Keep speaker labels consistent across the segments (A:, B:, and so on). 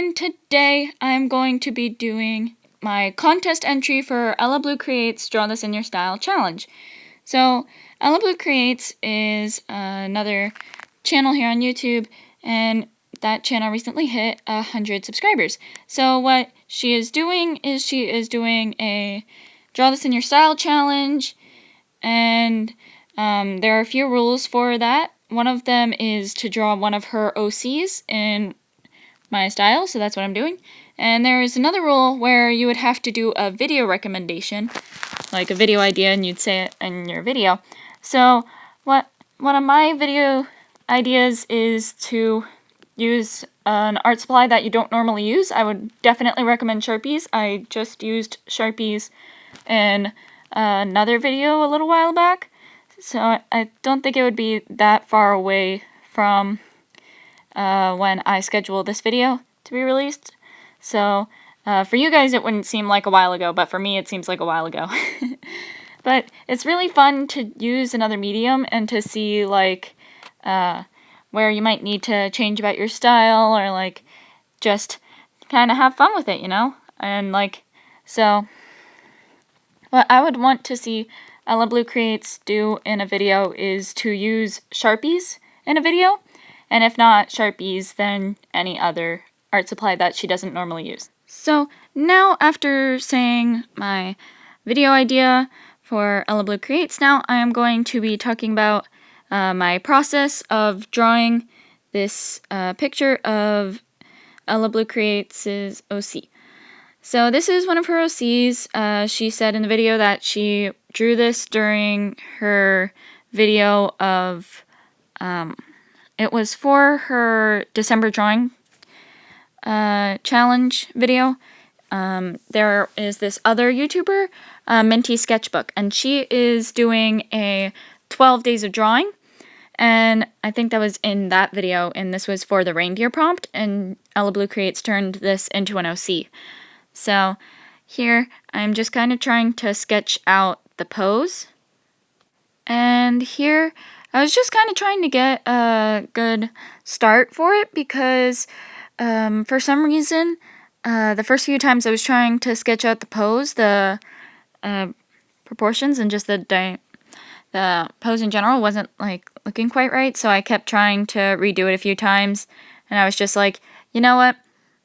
A: and today I'm going to be doing my contest entry for EllaBlueCreates Draw This in Your Style challenge. So, EllaBlueCreates is another channel here on YouTube, and that channel recently hit 100 subscribers. So what she is doing is a Draw This in Your Style challenge, and there are a few rules for that. One of them is to draw one of her OCs in my style, so that's what I'm doing. And there is another rule where you would have to do a video recommendation, like a video idea, and you'd say it in your video. So one of my video ideas is to use an art supply that you don't normally use. I would definitely recommend Sharpies. I just used Sharpies in another video a little while back, so I don't think it would be that far away from when I schedule this video to be released. So for you guys it wouldn't seem like a while ago, but for me it seems like a while ago. But it's really fun to use another medium and to see like where you might need to change about your style, or like just kind of have fun with it, you know? And like, so what I would want to see EllaBlueCreates do in a video is to use Sharpies in a video. And if not Sharpies, then any other art supply that she doesn't normally use. So now, after saying my video idea for EllaBlueCreates, now I am going to be talking about my process of drawing this picture of EllaBlueCreates' OC. So this is one of her OCs. She said in the video that she drew this during her video of it was for her December drawing challenge video. There is this other YouTuber, Minty Sketchbook, and she is doing a 12 days of drawing, and I think that was in that video, and this was for the reindeer prompt, and EllaBlueCreates turned this into an OC. So here I'm just kind of trying to sketch out the pose, and here I was just kind of trying to get a good start for it because for some reason the first few times I was trying to sketch out the pose, the proportions and just the pose in general wasn't like looking quite right, so I kept trying to redo it a few times, and I was just like, you know what,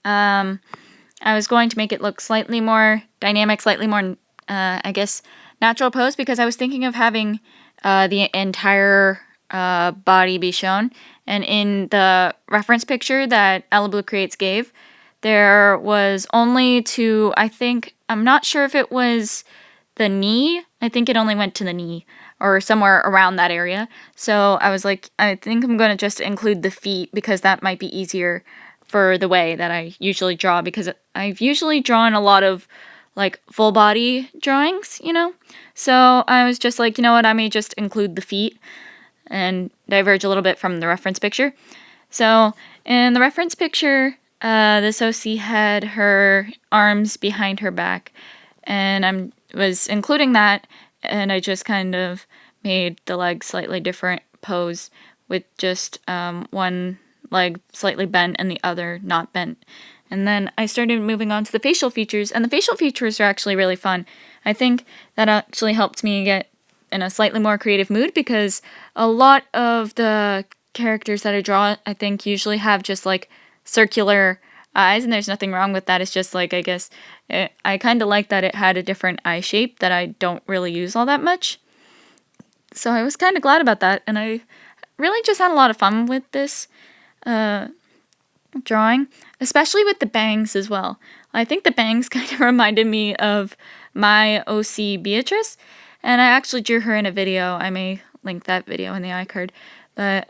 A: I was going to make it look slightly more dynamic, slightly more I guess natural pose, because I was thinking of having the entire body be shown. And in the reference picture that EllaBlueCreates gave, there was only to, I'm not sure if it was the knee. I think it only went to the knee or somewhere around that area. So I was like, I think I'm going to just include the feet because that might be easier for the way that I usually draw, because I've usually drawn a lot of like full body drawings, you know? So I was just like, you know what, I may just include the feet and diverge a little bit from the reference picture. So in the reference picture, this OC had her arms behind her back, and I was including that, and I just kind of made the leg slightly different pose with just one leg slightly bent and the other not bent. And then I started moving on to the facial features, and the facial features are actually really fun. I think that actually helped me get in a slightly more creative mood, because a lot of the characters that I draw, I think, usually have just like circular eyes, and there's nothing wrong with that. It's just like, I guess, I kind of like that it had a different eye shape that I don't really use all that much. So I was kind of glad about that, and I really just had a lot of fun with this drawing, especially with the bangs as well. I think the bangs kind of reminded me of my OC Beatrice, and I actually drew her in a video. I may link that video in the iCard. But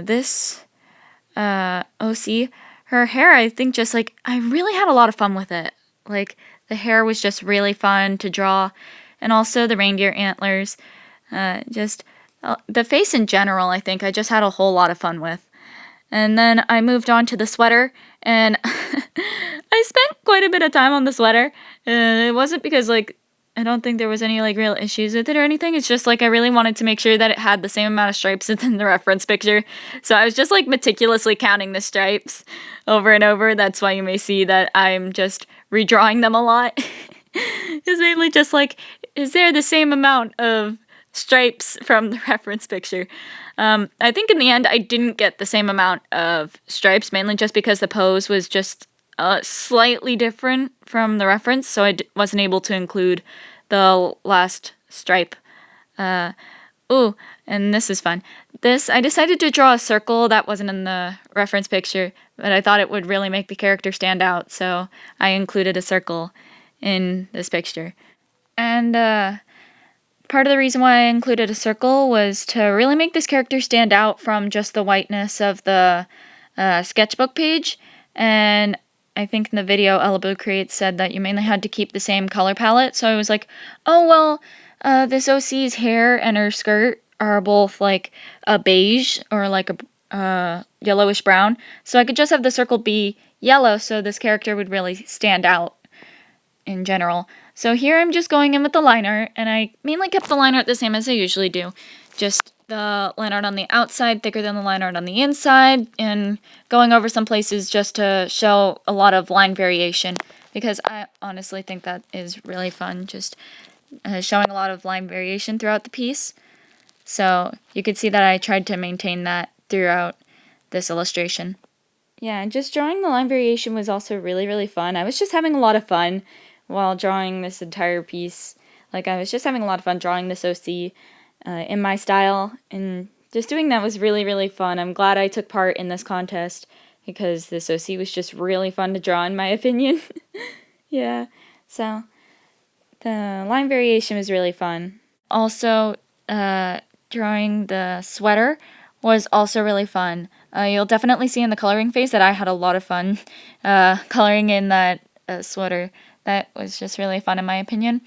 A: this OC, her hair, I think just like, I really had a lot of fun with it. Like, the hair was just really fun to draw, and also the reindeer antlers. Just the face in general, I think I just had a whole lot of fun with. And then I moved on to the sweater, and I spent quite a bit of time on the sweater. It wasn't because like I don't think there was any like real issues with it or anything. It's just like I really wanted to make sure that it had the same amount of stripes as in the reference picture. So I was just like meticulously counting the stripes over and over. That's why you may see that I'm just redrawing them a lot. It's mainly just like, is there the same amount of stripes from the reference picture? I think in the end I didn't get the same amount of stripes, mainly just because the pose was just slightly different from the reference, so I wasn't able to include the last stripe. Ooh, and this is fun. I decided to draw a circle that wasn't in the reference picture, but I thought it would really make the character stand out, so I included a circle in this picture. And part of the reason why I included a circle was to really make this character stand out from just the whiteness of the sketchbook page. And I think in the video, EllaBlueCreates said that you mainly had to keep the same color palette. So I was like, oh, well, this OC's hair and her skirt are both like a beige or like a yellowish brown. So I could just have the circle be yellow so this character would really stand out in general. So here I'm just going in with the line art, and I mainly kept the line art the same as I usually do. Just the line art on the outside thicker than the line art on the inside, and going over some places just to show a lot of line variation, because I honestly think that is really fun, just showing a lot of line variation throughout the piece. So you could see that I tried to maintain that throughout this illustration. Yeah, and just drawing the line variation was also really, really fun. I was just having a lot of fun while drawing this entire piece. Like, I was just having a lot of fun drawing this OC in my style, and just doing that was really, really fun. I'm glad I took part in this contest, because this OC was just really fun to draw, in my opinion. Yeah, so the line variation was really fun. Also, drawing the sweater was also really fun. You'll definitely see in the coloring phase that I had a lot of fun coloring in that sweater. That was just really fun in my opinion.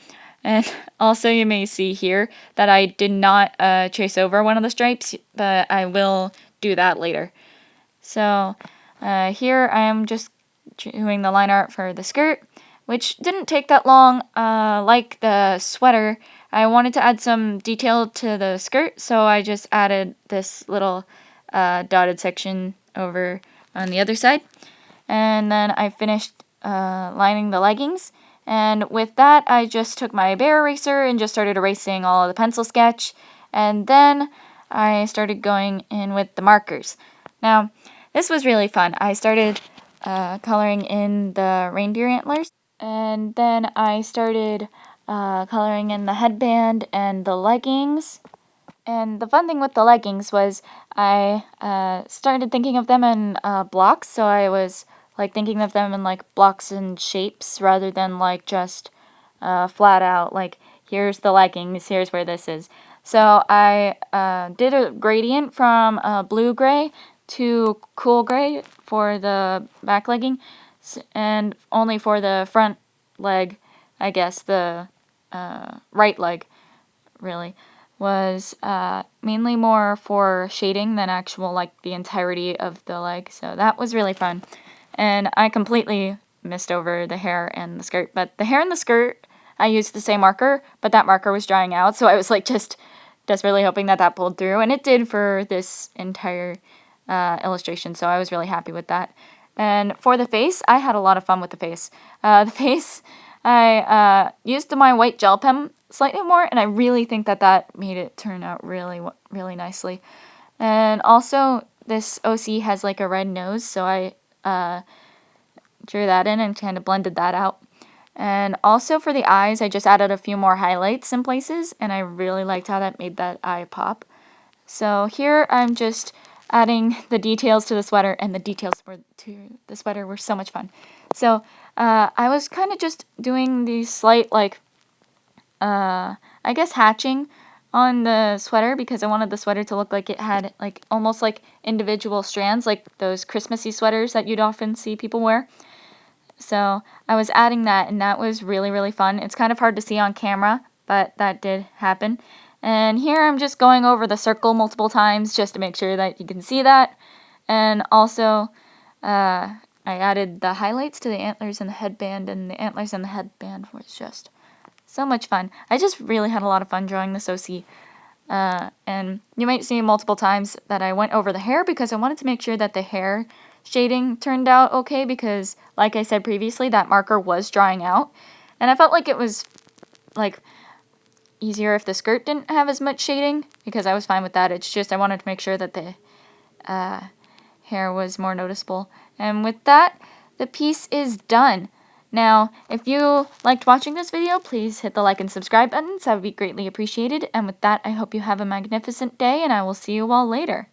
A: And also you may see here that I did not trace over one of the stripes, but I will do that later. So here I am just doing the line art for the skirt, which didn't take that long. Like the sweater, I wanted to add some detail to the skirt, so I just added this little dotted section over on the other side. And then I finished lining the leggings. And with that, I just took my Bear Eraser and just started erasing all of the pencil sketch. And then I started going in with the markers. Now, this was really fun. I started coloring in the reindeer antlers. And then I started coloring in the headband and the leggings. And the fun thing with the leggings was I started thinking of them in blocks, so I was like thinking of them in like blocks and shapes rather than like just flat out like here's the leggings, here's where this is. So I did a gradient from blue gray to cool gray for the back legging, and only for the front leg, I guess the right leg really was mainly more for shading than actual like the entirety of the leg. So that was really fun. And I completely missed over the hair and the skirt. But the hair and the skirt, I used the same marker, but that marker was drying out. So I was like just desperately hoping that that pulled through. And it did for this entire illustration. So I was really happy with that. And for the face, I had a lot of fun with the face. The face, I used my white gel pen slightly more, and I really think that that made it turn out really, really nicely. And also, this OC has like a red nose, so I drew that in and kind of blended that out. And also for the eyes, I just added a few more highlights in places, and I really liked how that made that eye pop. So here I'm just adding the details to the sweater, and the details to the sweater were so much fun. So I was kind of just doing these slight like I guess hatching on the sweater, because I wanted the sweater to look like it had like almost like individual strands, like those Christmassy sweaters that you'd often see people wear. So I was adding that, and that was really, really fun. It's kind of hard to see on camera, but that did happen. And here I'm just going over the circle multiple times just to make sure that you can see that. And also I added the highlights to the antlers and the headband, and the antlers and the headband was just So much fun. I just really had a lot of fun drawing this OC. And you might see multiple times that I went over the hair because I wanted to make sure that the hair shading turned out okay because, like I said previously, that marker was drying out. And I felt like it was, like, easier if the skirt didn't have as much shading because I was fine with that. It's just I wanted to make sure that the hair was more noticeable. And with that, the piece is done. Now, if you liked watching this video, please hit the like and subscribe buttons. That would be greatly appreciated. And with that, I hope you have a magnificent day, and I will see you all later.